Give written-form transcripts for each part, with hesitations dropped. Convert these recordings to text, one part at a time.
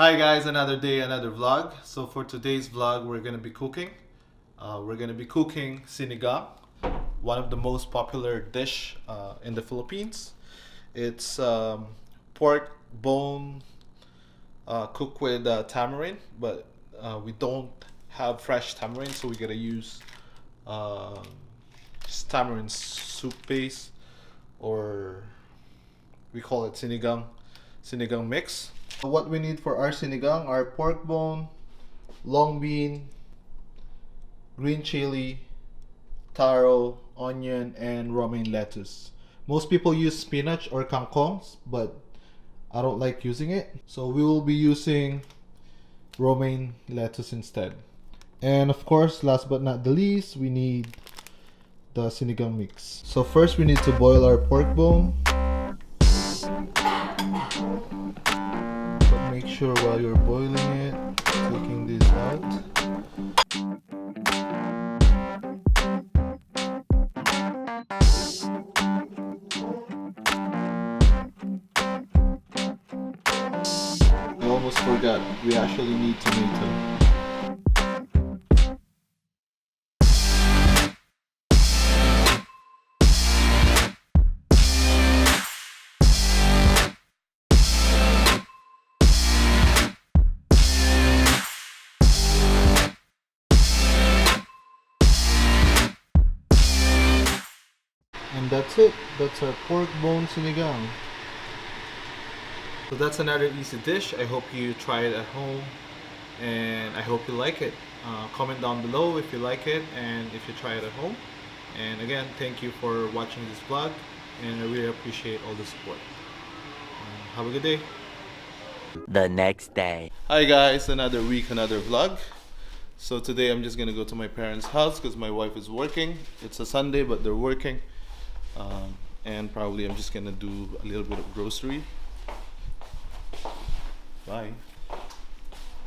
Hi guys, another day, another vlog. So for today's vlog, we're gonna be cooking. Sinigang, one of the most popular dish in the Philippines. It's pork bone cooked with tamarind, but we don't have fresh tamarind, so we gotta use uh, just tamarind soup base, or we call it sinigang mix. What we need for our sinigang are pork bone, long bean, green chili, taro, onion, and romaine lettuce. Most people use spinach or kangkongs, but I don't like using it. So we will be using romaine lettuce instead. And of course, last but not the least, we need the sinigang mix. So first we need to boil our pork bone. But make sure while you're boiling it, taking this out. I almost forgot, we actually need tomato. And that's it. That's our pork bone sinigang. So that's another easy dish. I hope you try it at home, and I hope you like it. Comment down below if you like it and if you try it at home. And again, thank you for watching this vlog, and I really appreciate all the support. Have a good day. The next day. Hi guys, another week, another vlog. So today I'm just gonna go to my parents' house because my wife is working. It's a Sunday, but they're working. And probably I'm just gonna do a little bit of grocery. Bye.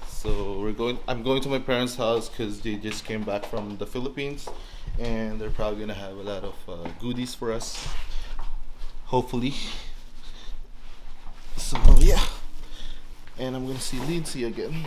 So I'm going to my parents' house because they just came back from the Philippines, and they're probably gonna have a lot of goodies for us. Hopefully. So yeah. And I'm gonna see Lindsay again.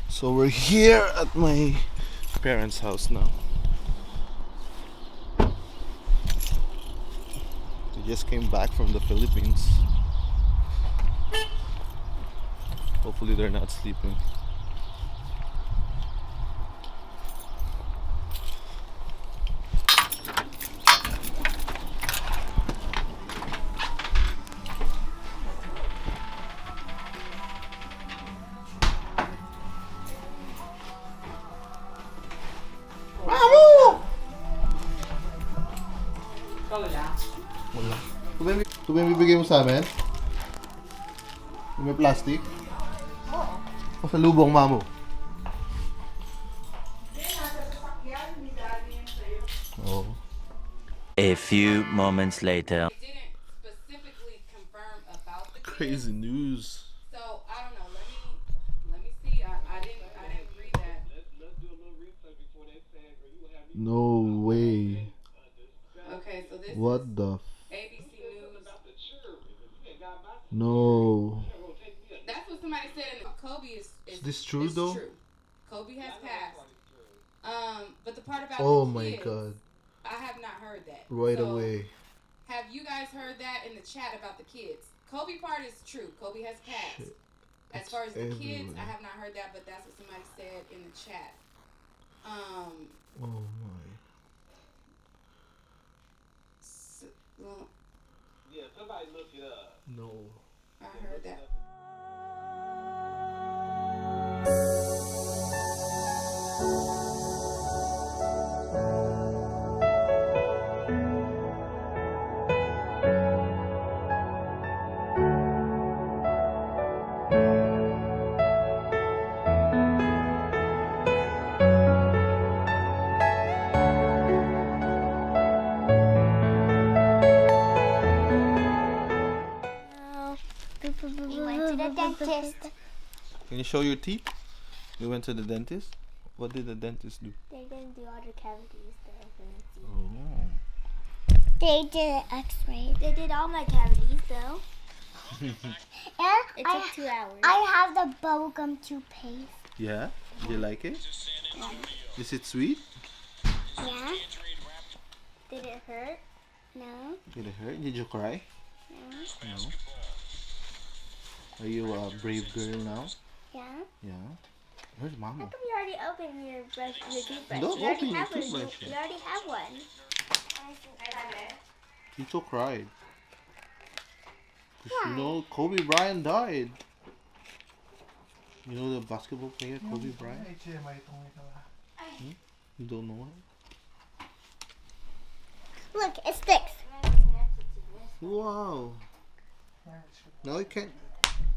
So we're here at my parents' house now. They just came back from the Philippines. Hopefully they're not sleeping. Wala. Ito ba yung bibigay mo sa amin? Yung may plastic? Oo. O sa lubong, mamo? Oo. A few moments later. It didn't specifically confirm about the Crazy kids. news. So I don't know. Let me see. I didn't read that. No way. Okay, so this What is the ABC News. No. That's what somebody said. In the, Kobe is this true though? True. Kobe has passed. But the part about Oh the my kids, god. I have not heard that. Right So, away. Have you guys heard that in the chat about the kids? Kobe part is true. Kobe has passed. Shit. As It's far as the kids, everywhere. I have not heard that, but that's what somebody said in the chat. Oh my. Well, Yeah, somebody look it up. No. I heard that. dentist. Can you show your teeth? You went to the dentist? What did the dentist do? They didn't do all the cavities there. Oh. They did an x-ray. They did all my cavities though. And It took 2 hours. I have the bubblegum toothpaste. Yeah? Do you like it? Yeah. Is it sweet? Yeah. Did it hurt? No. Did it hurt? Did you cry? No. No. Are you a brave girl now? Yeah. Yeah. Where's Mama? How come you already opened your toothbrush? Don't you already open your have one. toothbrush You yet. already have one. Tito cried. 'Cause Why? you know Kobe Bryant died. You know the basketball player Kobe Bryant? You don't know it? Look, it sticks. Wow. Now you can't.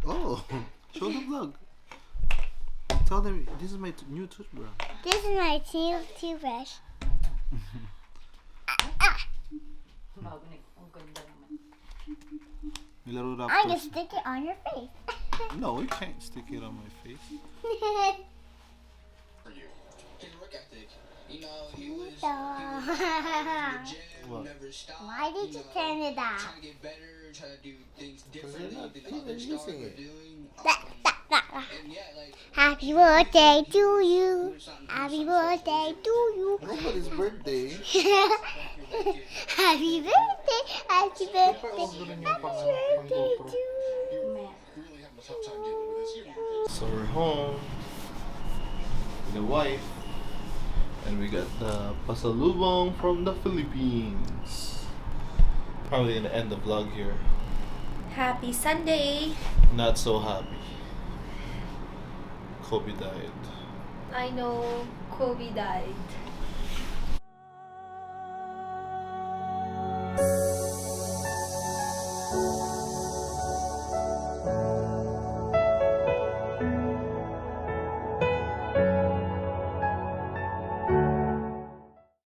Oh, show the vlog. Tell them this is my new toothbrush. This is my toothbrush. Nilaro na I'm gonna first. stick it on your face. No, you can't stick it on my face. For you. His work ethic. You know, he was in the gym, What? never stopped. Why did you turn it off? Trying to get better, trying to do things you're differently not than even other stars using were it. doing. And yeah, like, Happy birthday to you. Happy birthday to you. Nobody's birthday. Happy birthday. Happy birthday. Happy birthday to you. really having a tough time dealing with this. So we're home with the wife, and we got the pasalubong from the Philippines. Probably gonna end the vlog here. Happy Sunday. Not so happy. Kobe died. I know Kobe died.